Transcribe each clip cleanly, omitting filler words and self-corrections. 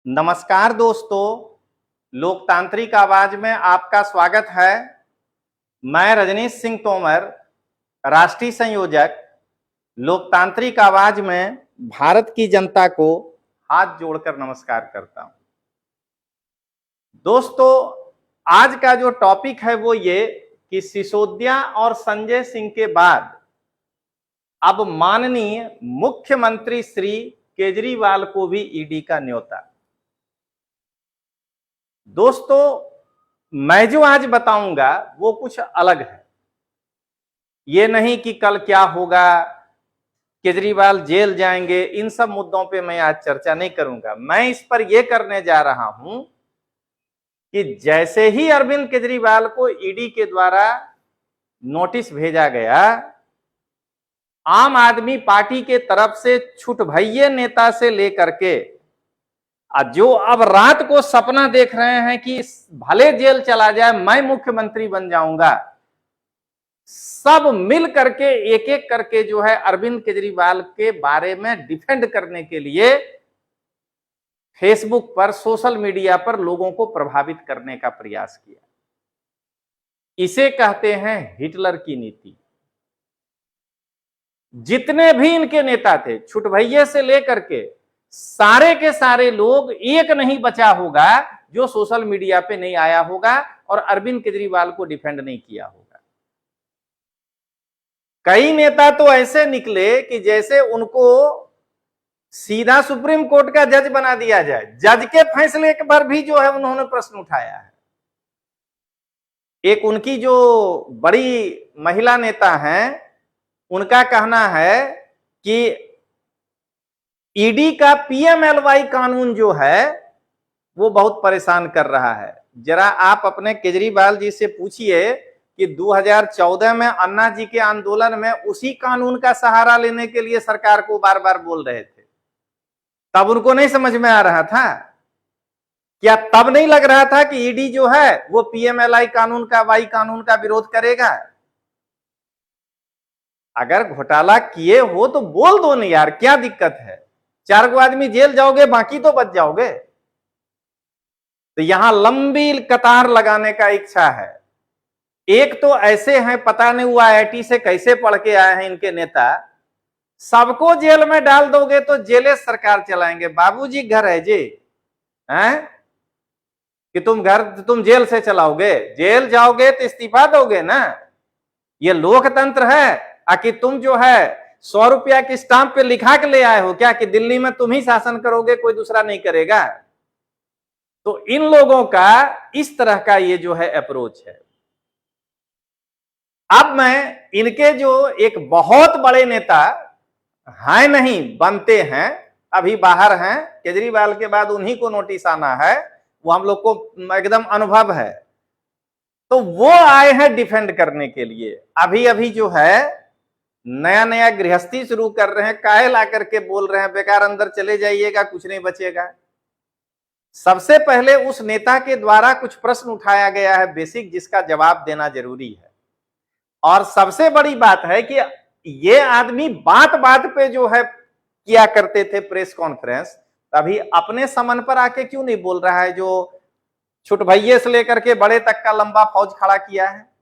नमस्कार दोस्तों, लोकतांत्रिक आवाज में आपका स्वागत है। मैं रजनीश सिंह तोमर, राष्ट्रीय संयोजक, लोकतांत्रिक आवाज में भारत की जनता को हाथ जोड़कर नमस्कार करता हूं। दोस्तों, आज का जो टॉपिक है वो ये कि सिसोदिया और संजय सिंह के बाद अब माननीय मुख्यमंत्री श्री केजरीवाल को भी ईडी का न्योता। दोस्तों, मैं जो आज बताऊंगा वो कुछ अलग है। ये नहीं कि कल क्या होगा, केजरीवाल जेल जाएंगे, इन सब मुद्दों पे मैं आज चर्चा नहीं करूंगा। मैं इस पर यह करने जा रहा हूं कि जैसे ही अरविंद केजरीवाल को ईडी के द्वारा नोटिस भेजा गया, आम आदमी पार्टी के तरफ से छुटभइये नेता से लेकर के जो अब रात को सपना देख रहे हैं कि भले जेल चला जाए मैं मुख्यमंत्री बन जाऊंगा, सब मिल करके एक एक करके जो है अरविंद केजरीवाल के बारे में डिफेंड करने के लिए फेसबुक पर, सोशल मीडिया पर लोगों को प्रभावित करने का प्रयास किया। इसे कहते हैं हिटलर की नीति। जितने भी इनके नेता थे, छुटभइये से लेकर के सारे के सारे लोग, एक नहीं बचा होगा जो सोशल मीडिया पे नहीं आया होगा और अरविंद केजरीवाल को डिफेंड नहीं किया होगा। कई नेता तो ऐसे निकले कि जैसे उनको सीधा सुप्रीम कोर्ट का जज बना दिया जाए। जज के फैसले पर भी जो है उन्होंने प्रश्न उठाया है। एक उनकी जो बड़ी महिला नेता हैं, उनका कहना है कि ईडी का पीएमएलवाई कानून जो है वो बहुत परेशान कर रहा है। जरा आप अपने केजरीवाल जी से पूछिए कि 2014 में अन्ना जी के आंदोलन में उसी कानून का सहारा लेने के लिए सरकार को बार बार बोल रहे थे, तब उनको नहीं समझ में आ रहा था क्या? तब नहीं लग रहा था कि ईडी जो है वो पीएमएलवाई कानून का विरोध करेगा? अगर घोटाला किए हो तो बोल दो नहीं यार, क्या दिक्कत है? 4 गो आदमी जेल जाओगे, बाकी तो बच जाओगे। तो यहां लंबी कतार लगाने का इच्छा है। एक तो ऐसे हैं, पता नहीं वो आईआईटी से कैसे पढ़ के आए हैं इनके नेता, सबको जेल में डाल दोगे तो जेले सरकार चलाएंगे। बाबूजी घर है जी, हैं कि तुम जेल से चलाओगे? जेल जाओगे तो इस्तीफा दोगे ना। ये लोकतंत्र है कि तुम जो है 100 रुपया की स्टाम्प पे लिखा के ले आए हो क्या कि दिल्ली में तुम ही शासन करोगे, कोई दूसरा नहीं करेगा? तो इन लोगों का इस तरह का ये जो है अप्रोच है। अब मैं इनके जो एक बहुत बड़े नेता हैं, नहीं बनते हैं, अभी बाहर हैं, केजरीवाल के बाद उन्हीं को नोटिस आना है, वो हम लोग को एकदम अनुभव है, तो वो आए हैं डिफेंड करने के लिए। अभी अभी जो है नया नया गृहस्थी शुरू कर रहे हैं, काहे ला करके बोल रहे हैं बेकार अंदर चले जाइएगा, कुछ नहीं बचेगा। सबसे पहले उस नेता के द्वारा कुछ प्रश्न उठाया गया है बेसिक, जिसका जवाब देना जरूरी है। और सबसे बड़ी बात है कि ये आदमी बात बात पे जो है किया करते थे प्रेस कॉन्फ्रेंस, तभी अपने समन पर आके क्यों नहीं बोल रहा है? जो छुटभइये से लेकर के बड़े तक का लंबा फौज खड़ा किया है,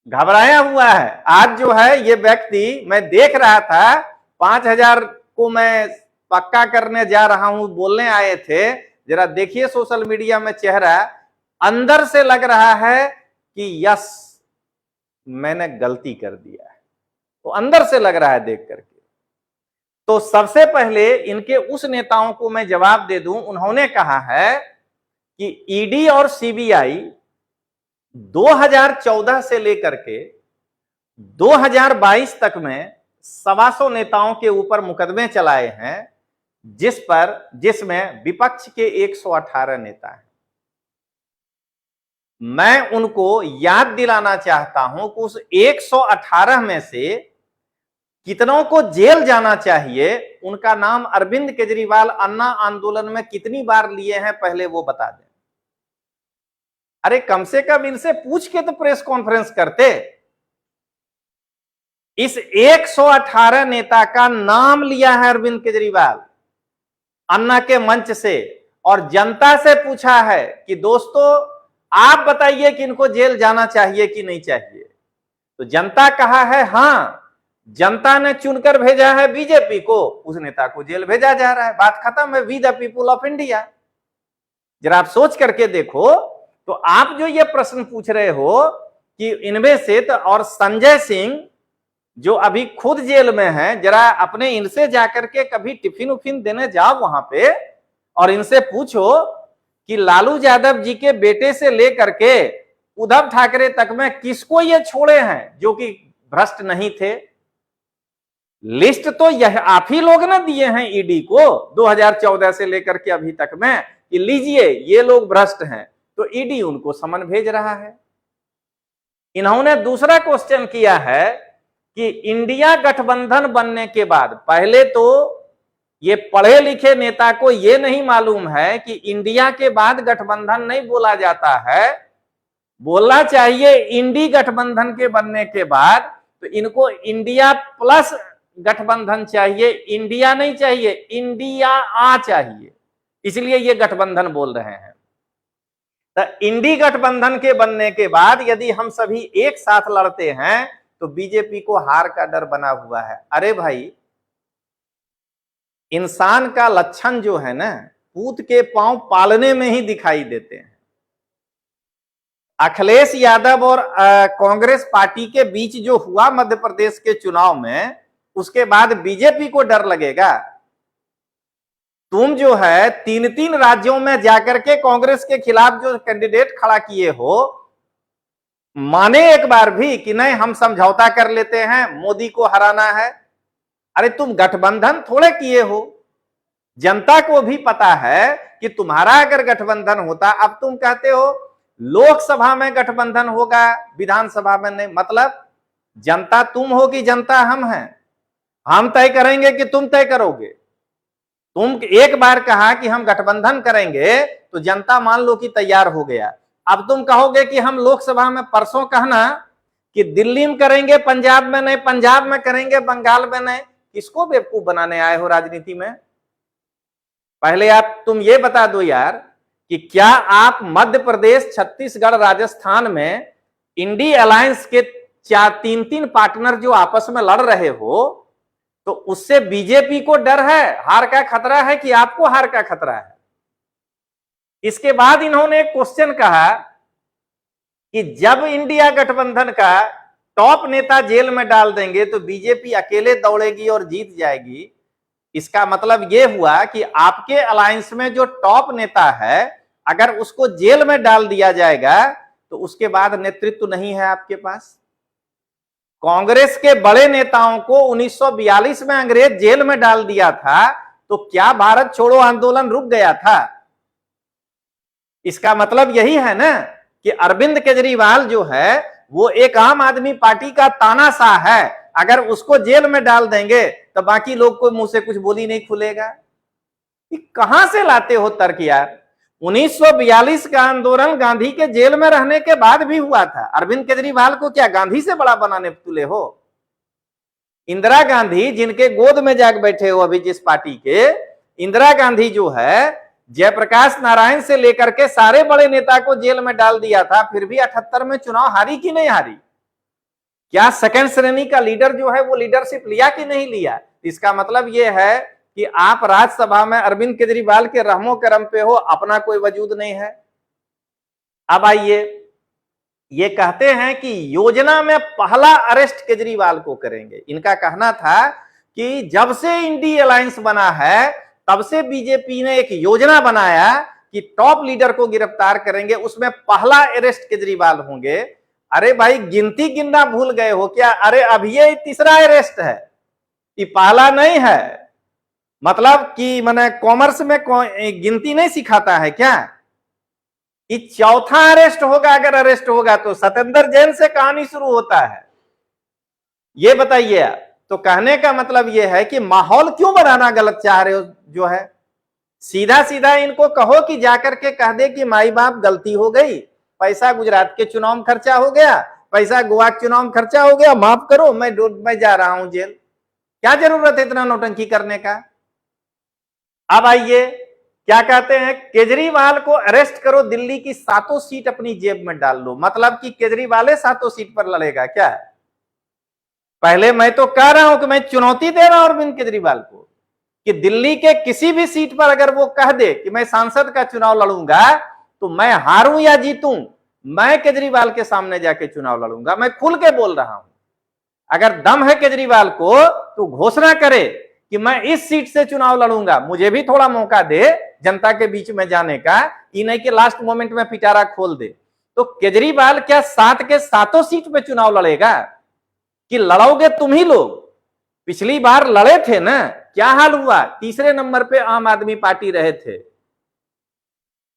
घबराया हुआ है। आज जो है ये व्यक्ति, मैं देख रहा था, 5000 को मैं पक्का करने जा रहा हूं बोलने आए थे। जरा देखिए सोशल मीडिया में चेहरा, अंदर से लग रहा है कि यस मैंने गलती कर दिया है, तो अंदर से लग रहा है देख करके। तो सबसे पहले इनके उस नेताओं को मैं जवाब दे दूं। उन्होंने कहा है कि ईडी और सीबीआई 2014 से लेकर के 2022 तक में 125 नेताओं के ऊपर मुकदमे चलाए हैं, जिसमें विपक्ष के 118 नेता हैं। मैं उनको याद दिलाना चाहता हूं कि उस 118 में से कितनों को जेल जाना चाहिए, उनका नाम अरविंद केजरीवाल अन्ना आंदोलन में कितनी बार लिए हैं पहले वो बता दें। अरे कम से कम इनसे पूछ के तो प्रेस कॉन्फ्रेंस करते। इस 118 नेता का नाम लिया है अरविंद केजरीवाल, अन्ना के मंच से और जनता से पूछा है कि दोस्तों आप बताइए कि इनको जेल जाना चाहिए कि नहीं चाहिए। तो जनता कहा है हां, जनता ने चुनकर भेजा है बीजेपी को, उस नेता को जेल भेजा जा रहा है, बात खत्म है। We the people of India. जरा आप सोच करके देखो। तो आप जो ये प्रश्न पूछ रहे हो कि इनमें से तो और संजय सिंह जो अभी खुद जेल में हैं, जरा अपने इनसे जाकर के कभी टिफिन उफिन देने जाओ वहां पे और इनसे पूछो कि लालू यादव जी के बेटे से लेकर के उद्धव ठाकरे तक में किसको ये छोड़े हैं जो कि भ्रष्ट नहीं थे। लिस्ट तो यह आप ही लोग ना दिए हैं ईडी को 2014 से लेकर के अभी तक में कि लीजिए ये लोग भ्रष्ट हैं, तो ईडी उनको समन भेज रहा है। इन्होंने दूसरा क्वेश्चन किया है कि इंडिया गठबंधन बनने के बाद, पहले तो ये पढ़े लिखे नेता को ये नहीं मालूम है कि इंडिया के बाद गठबंधन नहीं बोला जाता है, बोलना चाहिए इंडी गठबंधन के बनने के बाद। तो इनको इंडिया प्लस गठबंधन चाहिए, इंडिया नहीं चाहिए, इंडिया आ चाहिए, इसलिए ये गठबंधन बोल रहे हैं। तो इंडी गठबंधन के बनने के बाद यदि हम सभी एक साथ लड़ते हैं तो बीजेपी को हार का डर बना हुआ है। अरे भाई, इंसान का लक्षण जो है ना, पूत के पांव पालने में ही दिखाई देते हैं। अखिलेश यादव और कांग्रेस पार्टी के बीच जो हुआ मध्य प्रदेश के चुनाव में, उसके बाद बीजेपी को डर लगेगा। तुम जो है 3-3 राज्यों में जाकर के कांग्रेस के खिलाफ जो कैंडिडेट खड़ा किए हो, माने एक बार भी कि नहीं हम समझौता कर लेते हैं, मोदी को हराना है। अरे तुम गठबंधन थोड़े किए हो, जनता को भी पता है कि तुम्हारा अगर गठबंधन होता, अब तुम कहते हो लोकसभा में गठबंधन होगा, विधानसभा में नहीं। मतलब जनता तुम हो कि जनता हम हैं? हम तय करेंगे कि तुम तय करोगे? तुम एक बार कहा कि हम गठबंधन करेंगे तो जनता मान लो कि तैयार हो गया। अब तुम कहोगे कि हम लोकसभा में, परसों कहना कि दिल्ली में करेंगे, पंजाब में नहीं, पंजाब में करेंगे, बंगाल में नहीं। किसको बेवकूफ बनाने आए हो राजनीति में? पहले आप तुम ये बता दो यार कि क्या आप मध्य प्रदेश, छत्तीसगढ़, राजस्थान में इंडी अलायंस के 3-3 पार्टनर जो आपस में लड़ रहे हो, तो उससे बीजेपी को डर है, हार का खतरा है कि आपको हार का खतरा है? इसके बाद इन्होंने एक क्वेश्चन कहा कि जब इंडिया गठबंधन का टॉप नेता जेल में डाल देंगे तो बीजेपी अकेले दौड़ेगी और जीत जाएगी। इसका मतलब यह हुआ कि आपके अलायंस में जो टॉप नेता है, अगर उसको जेल में डाल दिया जाएगा तो उसके बाद नेतृत्व नहीं है आपके पास। कांग्रेस के बड़े नेताओं को 1942 में अंग्रेज जेल में डाल दिया था, तो क्या भारत छोड़ो आंदोलन रुक गया था? इसका मतलब यही है ना कि अरविंद केजरीवाल जो है वो एक आम आदमी पार्टी का तानाशाह है। अगर उसको जेल में डाल देंगे तो बाकी लोग को मुंह से कुछ बोली नहीं खुलेगा। ये कहां से लाते हो तर्क यार? 1942 का आंदोलन गांधी के जेल में रहने के बाद भी हुआ था। अरविंद केजरीवाल को क्या गांधी से बड़ा बनाने तुले हो? इंदिरा गांधी, जिनके गोद में जाग बैठे हो अभी जिस पार्टी के, इंदिरा गांधी जो है जयप्रकाश नारायण से लेकर के सारे बड़े नेता को जेल में डाल दिया था, फिर भी 78 में चुनाव हारी कि नहीं हारी? क्या सेकंड श्रेणी का लीडर जो है वो लीडरशिप लिया कि नहीं लिया? इसका मतलब यह है कि आप राज्यसभा में अरविंद केजरीवाल के रहमो करम पे हो, अपना कोई वजूद नहीं है। अब आइए, ये कहते हैं कि योजना में पहला अरेस्ट केजरीवाल को करेंगे। इनका कहना था कि जब से इंडी अलायंस बना है तब से बीजेपी ने एक योजना बनाया कि टॉप लीडर को गिरफ्तार करेंगे, उसमें पहला अरेस्ट केजरीवाल होंगे। अरे भाई, गिनती गिनना भूल गए हो क्या? अरे अभी ये तीसरा अरेस्ट है, ये पहला नहीं है। मतलब कि मैंने कॉमर्स में गिनती नहीं सिखाता है क्या? ये चौथा अरेस्ट होगा। अगर अरेस्ट होगा तो सत्येंद्र जैन से कहानी शुरू होता है। ये बताइए। तो कहने का मतलब यह है कि माहौल क्यों बनाना गलत चाह रहे हो? जो है सीधा सीधा इनको कहो कि जाकर के कह दे कि माई बाप गलती हो गई, पैसा गुजरात के चुनाव में खर्चा हो गया, पैसा गोवा के चुनाव में खर्चा हो गया, माफ करो, मैं जा रहा हूं जेल। क्या जरूरत है इतना नौटंकी करने का? अब आइए क्या कहते हैं, केजरीवाल को अरेस्ट करो, दिल्ली की 7 सीट अपनी जेब में डाल लो। मतलब कि केजरीवाल 7 सीट पर लड़ेगा क्या? पहले मैं तो कह रहा हूं कि मैं चुनौती दे रहा हूं अरविंद केजरीवाल को कि दिल्ली के किसी भी सीट पर अगर वो कह दे कि मैं सांसद का चुनाव लड़ूंगा, तो मैं हारूं या जीतूं, मैं केजरीवाल के सामने जाके चुनाव लड़ूंगा। मैं खुल के बोल रहा हूं। अगर दम है केजरीवाल को तो घोषणा करे कि मैं इस सीट से चुनाव लड़ूंगा, मुझे भी थोड़ा मौका दे जनता के बीच में जाने का, ये नहीं कि लास्ट मोमेंट में पिटारा खोल दे। तो केजरीवाल क्या 7 के 7 सीट पे चुनाव लड़ेगा? कि लड़ोगे तुम ही लोग? पिछली बार लड़े थे ना, क्या हाल हुआ? तीसरे नंबर पे आम आदमी पार्टी रहे थे।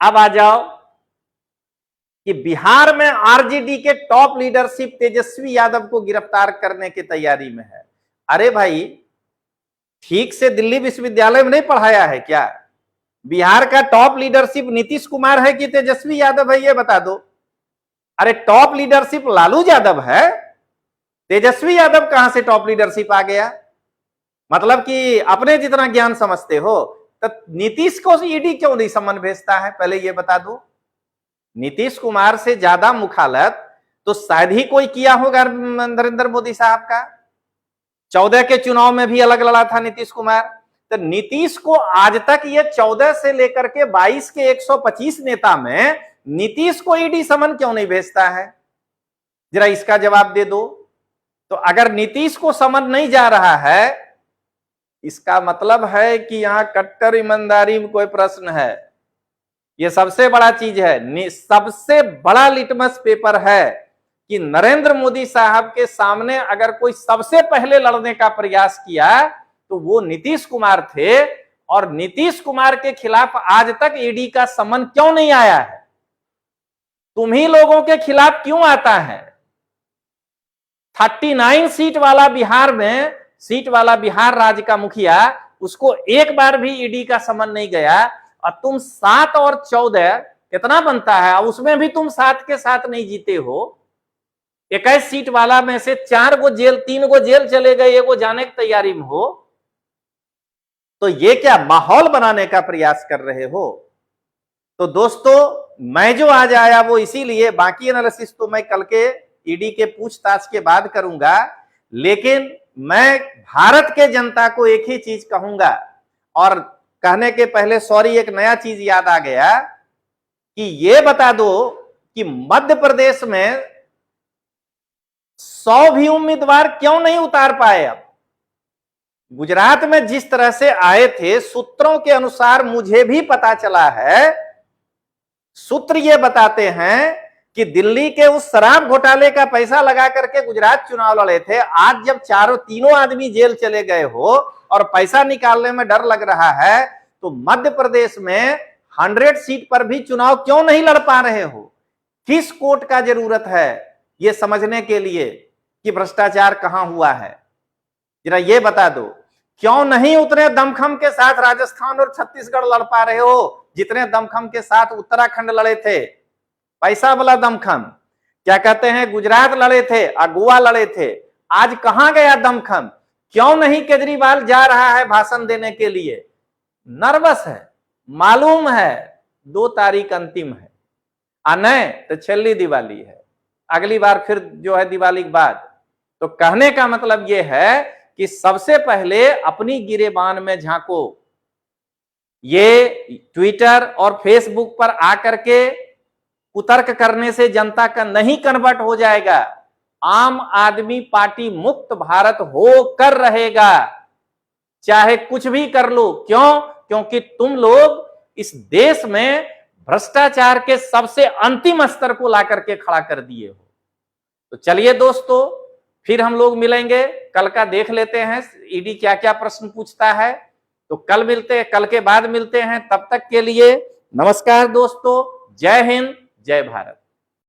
अब आ जाओ कि बिहार में आरजेडी के टॉप लीडरशिप तेजस्वी यादव को गिरफ्तार करने की तैयारी में है। अरे भाई, ठीक से दिल्ली विश्वविद्यालय में नहीं पढ़ाया है क्या? बिहार का टॉप लीडरशिप नीतीश कुमार है कि तेजस्वी यादव है, ये बता दो। अरे टॉप लीडरशिप लालू यादव है, तेजस्वी यादव कहां से टॉप लीडरशिप आ गया? मतलब कि अपने जितना ज्ञान समझते हो, तो नीतीश को ईडी क्यों नहीं समन भेजता है, पहले ये बता दो। नीतीश कुमार से ज्यादा मुखालत तो शायद ही कोई किया होगा नरेंद्र मोदी साहब का। 14 के चुनाव में भी अलग लड़ा था नीतीश कुमार। तो नीतीश को आज तक ये 14 से लेकर के 22 के 125 नेता में नीतीश को ईडी समन क्यों नहीं भेजता है? जरा इसका जवाब दे दो। तो अगर नीतीश को समन नहीं जा रहा है, इसका मतलब है कि यहां कट्टर ईमानदारी में कोई प्रश्न है। यह सबसे बड़ा चीज है, सबसे बड़ा लिटमस पेपर है कि नरेंद्र मोदी साहब के सामने अगर कोई सबसे पहले लड़ने का प्रयास किया तो वो नीतीश कुमार थे। और नीतीश कुमार के खिलाफ आज तक ईडी का समन क्यों नहीं आया है? तुम ही लोगों के खिलाफ क्यों आता है? 39 सीट वाला बिहार में, सीट वाला बिहार राज्य का मुखिया, उसको एक बार भी ईडी का समन नहीं गया। और तुम 7 और 14 कितना बनता है? उसमें भी तुम 7 के 7 नहीं जीते हो। 21 सीट वाला में से 4 गो जेल, 3 गो जेल चले गए, 1 गो जाने की तैयारी में हो। तो ये क्या माहौल बनाने का प्रयास कर रहे हो? तो दोस्तों, मैं जो आज आया वो इसीलिए, बाकी एनालिसिस तो मैं कल के ईडी के पूछताछ के बाद करूंगा। लेकिन मैं भारत के जनता को एक ही चीज कहूंगा, और कहने के पहले सॉरी, एक नया चीज याद आ गया कि ये बता दो कि मध्य प्रदेश में 100 भी उम्मीदवार क्यों नहीं उतार पाए? अब गुजरात में जिस तरह से आए थे, सूत्रों के अनुसार मुझे भी पता चला है, सूत्र ये बताते हैं कि दिल्ली के उस शराब घोटाले का पैसा लगा करके गुजरात चुनाव लड़े थे। आज जब तीनों आदमी जेल चले गए हो और पैसा निकालने में डर लग रहा है, तो मध्य प्रदेश में 100 सीट पर भी चुनाव क्यों नहीं लड़ पा रहे हो? किस कोर्ट का जरूरत है ये समझने के लिए कि भ्रष्टाचार कहां हुआ है? जरा ये बता दो। क्यों नहीं उतने दमखम के साथ राजस्थान और छत्तीसगढ़ लड़ पा रहे हो जितने दमखम के साथ उत्तराखंड लड़े थे? पैसा वाला दमखम, क्या कहते हैं, गुजरात लड़े थे, गोवा लड़े थे। आज कहां गया दमखम? क्यों नहीं केजरीवाल जा रहा है भाषण देने के लिए? नर्वस है, मालूम है 2 तारीख अंतिम है, नहीं तो छेल्ली दिवाली है, अगली बार फिर जो है दिवाली के बाद। तो कहने का मतलब यह है कि सबसे पहले अपनी गिरेबान में झांको। ये ट्विटर और फेसबुक पर आकर के कुतर्क करने से जनता का नहीं कन्वर्ट हो जाएगा। आम आदमी पार्टी मुक्त भारत होकर रहेगा, चाहे कुछ भी कर लो। क्यों? क्योंकि तुम लोग इस देश में भ्रष्टाचार के सबसे अंतिम स्तर को ला करके खड़ा कर दिए हो। तो चलिए दोस्तों, फिर हम लोग मिलेंगे, कल का देख लेते हैं ईडी क्या क्या प्रश्न पूछता है। तो कल मिलते हैं, कल के बाद मिलते हैं। तब तक के लिए नमस्कार दोस्तों, जय हिंद, जय भारत।